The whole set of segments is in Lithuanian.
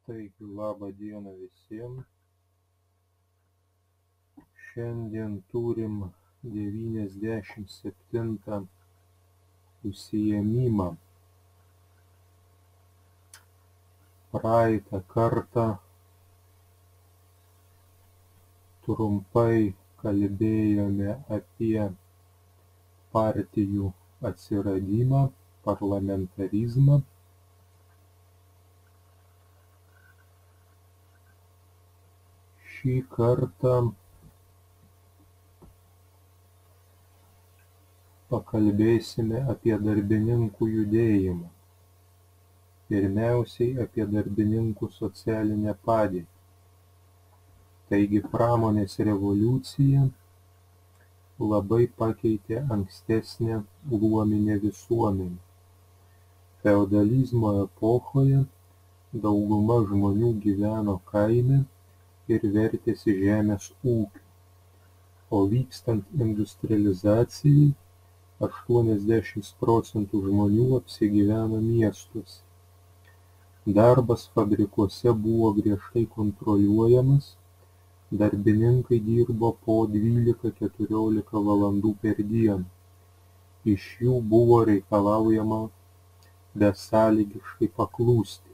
Taigi, labą dieną visiems. Šiandien turim 97 užsiėmimą. Praeitą kartą trumpai kalbėjome apie partijų atsiradimą, parlamentarizmą. Šį kartą pakalbėsime apie darbininkų judėjimą. Pirmiausiai apie darbininkų socialinę padėtį. Taigi pramonės revoliucija labai pakeitė ankstesnę luominę visuomenę. Feodalizmo epochoje dauguma žmonių gyveno kaime ir vertėsi žemės ūkiu, o vykstant industrializacijai 80% žmonių apsigyveno miestuose. Darbas fabrikuose buvo griežtai kontroliuojamas, darbininkai dirbo po 12–14 valandų per dieną. Iš jų buvo reikalaujama besąlygiškai paklusti.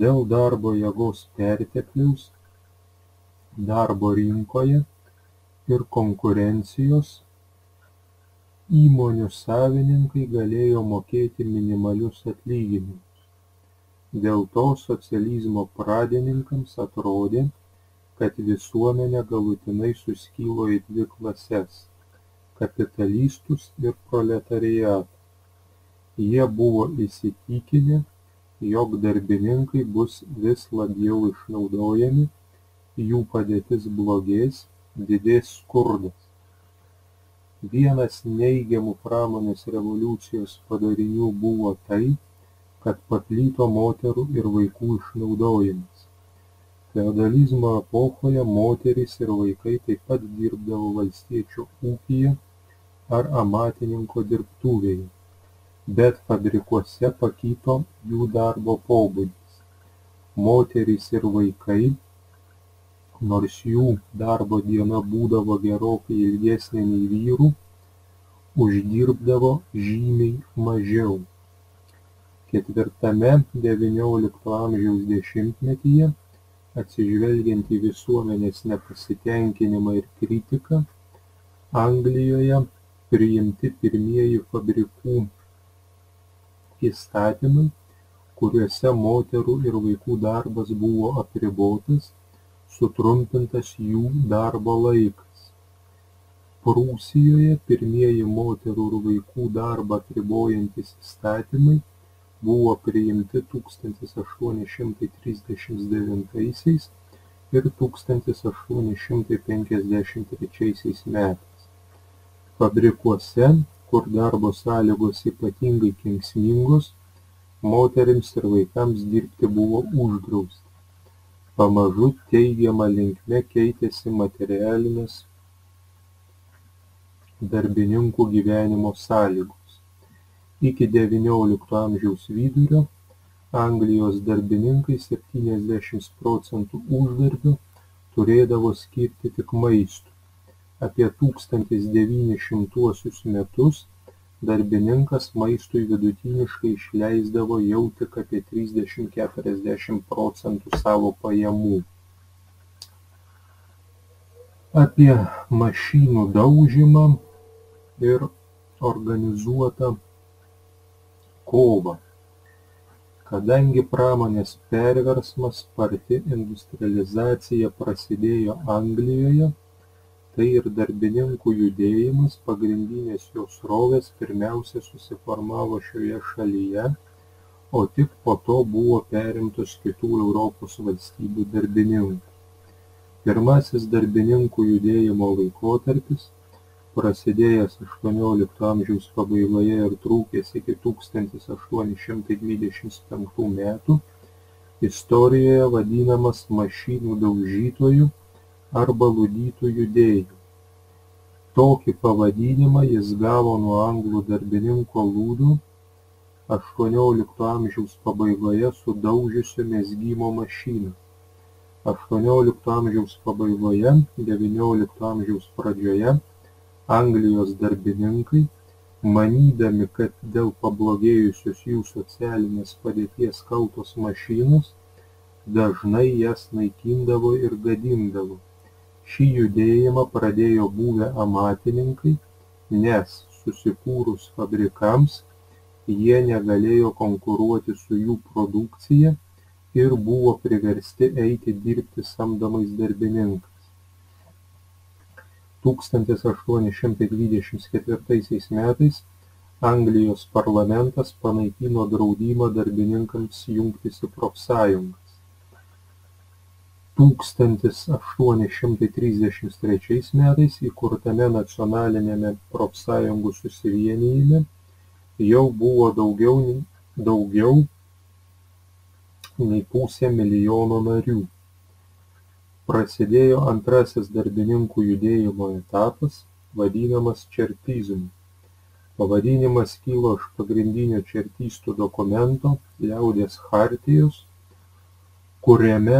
Dėl darbo jėgos pertekliaus darbo rinkoje ir konkurencijos įmonių savininkai galėjo mokėti minimalius atlyginimus. Dėl to socializmo pradininkams atrodė, kad visuomenė galutinai suskilo į dvi klases – kapitalistus ir proletariatą. Jie buvo įsitikinę, jog darbininkai bus vis labiau išnaudojami, jų padėtis blogės, didės skurdas. Vienas neigiamų pramonės revoliucijos padarinių buvo tai, kad paplito moterų ir vaikų išnaudojimas. Feodalizmo epochoje moterys ir vaikai taip pat dirbdavo valstiečio ūkyje ar amatininko dirbtuvėje, bet fabrikuose pakito jų darbo pobūdis. Moterys ir vaikai, nors jų darbo diena būdavo gerokai ilgesnė nei vyrų, uždirbdavo žymiai mažiau. Ketvirtame XIX amžiaus dešimtmetyje, atsižvelgiant į visuomenės nepasitenkinimą ir kritiką, Anglijoje priimti pirmieji fabrikų įstatymai, kuriuose moterų ir vaikų darbas buvo apribotas, sutrumpintas jų darbo laikas. Prūsijoje pirmieji moterų ir vaikų darbą apribojantys įstatymai buvo priimti 1839 ir 1853 metais. Fabrikuose, kur darbo sąlygos ypatingai kenksmingos, moterims ir vaikams dirbti buvo uždrausta. Pamažu teigiama linkme keitėsi materialinės darbininkų gyvenimo sąlygos. Iki XIX amžiaus vidurio Anglijos darbininkai 70% uždarbio turėdavo skirti tik maistui. Apie 1900 metus darbininkas maistui vidutiniškai išleisdavo jau tik apie 30–40% savo pajamų. Apie mašinų daužymą ir organizuotą kovą. Kadangi pramonės perversmas, sparti industrializacija prasidėjo Anglijoje, tai ir darbininkų judėjimas, pagrindinės jo srovės pirmiausia susiformavo šioje šalyje, o tik po to buvo perimtos kitų Europos valstybių darbininkų. Pirmasis darbininkų judėjimo laikotarpis, prasidėjęs XVIII amžiaus pabaigoje ir trūkęs iki 1825 metų, istorijoje vadinamas mašinų daužytojų arba luditų judėjimu. Tokį pavadinimą jis gavo nuo anglų darbininko Ludo, XVIII amžiaus pabaigoje sudaužiusio mezgimo mašiną. XVIII amžiaus pabaigoje, XIX amžiaus pradžioje Anglijos darbininkai, manydami, kad dėl pablogėjusios jų socialinės padėties kaltos mašinos, dažnai jas naikindavo ir gadindavo. Šį judėjimą pradėjo buvę amatininkai, nes susikūrus fabrikams jie negalėjo konkuruoti su jų produkcija ir buvo priversti eiti dirbti samdomais darbininkais. 1824 metais Anglijos parlamentas panaikino draudimą darbininkams jungtis į profsąjungas. 1833 metais įkurtame nacionaliniame profsąjungų susivienijime jau buvo daugiau nei 500 000 narių. Prasidėjo antrasis darbininkų judėjimo etapas, vadinamas čertizmu. Pavadinimas kilo iš pagrindinio čertistų dokumento Liaudies chartijos, kuriame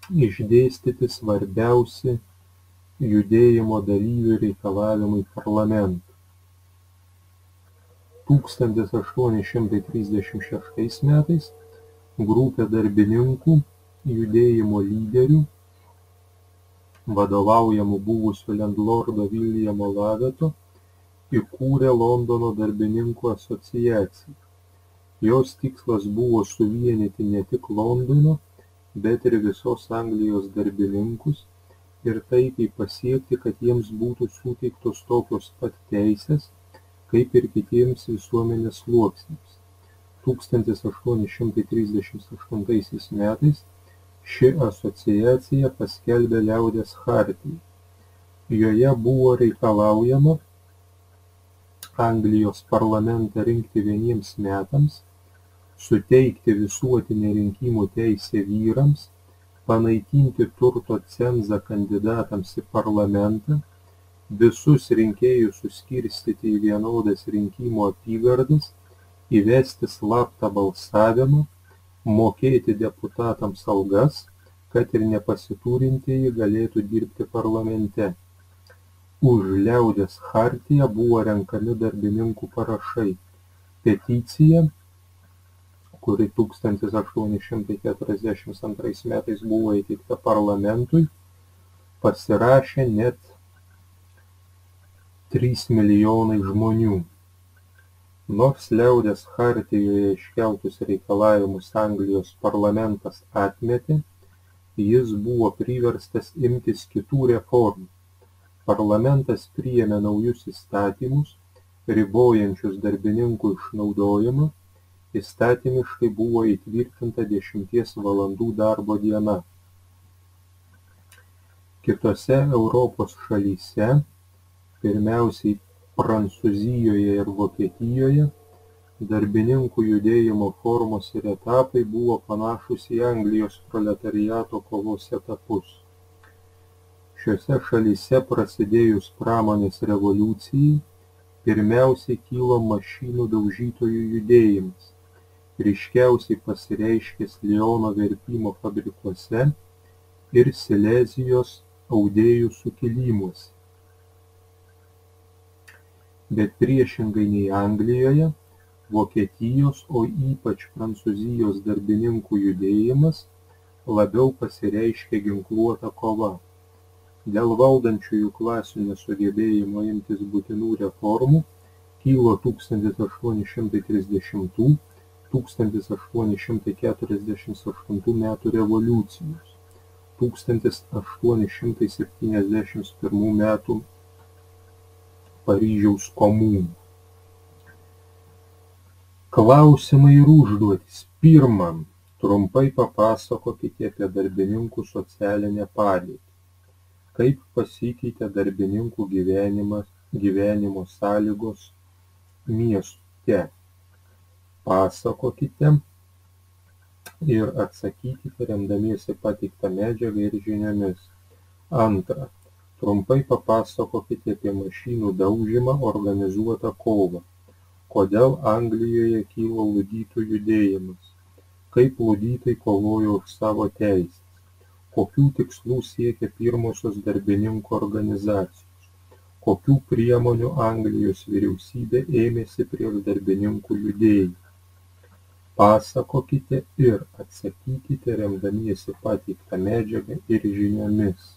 išdėstyti svarbiausi judėjimo dalyvių reikalavimai parlamentui. 1836 metais grupė darbininkų judėjimo lyderių, vadovaujamų buvusio lendlordo Viljamo Laveto, įkūrė Londono darbininkų asociaciją. Jos tikslas buvo suvienyti ne tik Londono, bet ir visos Anglijos darbininkus ir taikiai pasiekti, kad jiems būtų suteiktos tokios pat teisės, kaip ir kitiems visuomenės sluoksniams. 1838 metais ši asociacija paskelbė Liaudies chartiją. Joje buvo reikalaujama Anglijos parlamentą rinkti vieniems metams, suteikti visuotinę rinkimų teisę vyrams, panaikinti turto cenzą kandidatams į parlamentą, visus rinkėjus suskirstyti į vienodas rinkimų apygardas, įvesti slaptą balsavimą, mokėti deputatams algas, kad ir nepasiturintieji galėtų dirbti parlamente. Už Liaudies chartiją buvo renkami darbininkų parašai. Peticija, kuri 1842 metais buvo įteikta parlamentui, pasirašė net 3 milijonai žmonių. Nors Liaudies chartijoje iškeltus reikalavimus Anglijos parlamentas atmetė, jis buvo priverstas imtis kitų reformų. Parlamentas priėmė naujus įstatymus, ribojančius darbininkų išnaudojimą, įstatymiškai buvo įtvirtinta 10 valandų darbo diena. Kitose Europos šalyse, pirmiausiai Prancūzijoje ir Vokietijoje, darbininkų judėjimo formos ir etapai buvo panašūs į Anglijos proletariato kovos etapus. Šiose šalyse prasidėjus pramonės revoliucijai, pirmiausiai kilo mašinų daužytojų judėjimas, ryškiausiai pasireiškęs Liono verpimo fabrikuose ir Silezijos audėjų sukilimuose. Bet priešingai nei Anglijoje, Vokietijos, o ypač Prancūzijos darbininkų judėjimas labiau pasireiškė ginkluota kova. Dėl valdančiųjų klasių nesugebėjimo imtis būtinų reformų kilo 1830–1848 metų revoliucijos, 1871 metų Paryžiaus komunų. Klausimai ir užduotys. Pirma, trumpai papasakokite apie darbininkų socialinę padėtį. Kaip pasikeitė darbininkų gyvenimo sąlygos mieste. Pasakokite ir atsakykite remdamiesi pateiktą medžiagą ir žiniomis. Antra, trumpai papasakokite apie mašinų daužymą, organizuotą kovą. Kodėl Anglijoje kilo luditų judėjimas? Kaip luditai kovojo už savo teises? Kokių tikslų siekė pirmosios darbininkų organizacijos? Kokių priemonių Anglijos vyriausybė ėmėsi prieš darbininkų judėjimą? Pasakokite ir atsakykite remdamiesi pateiktą medžiagą ir žiniomis.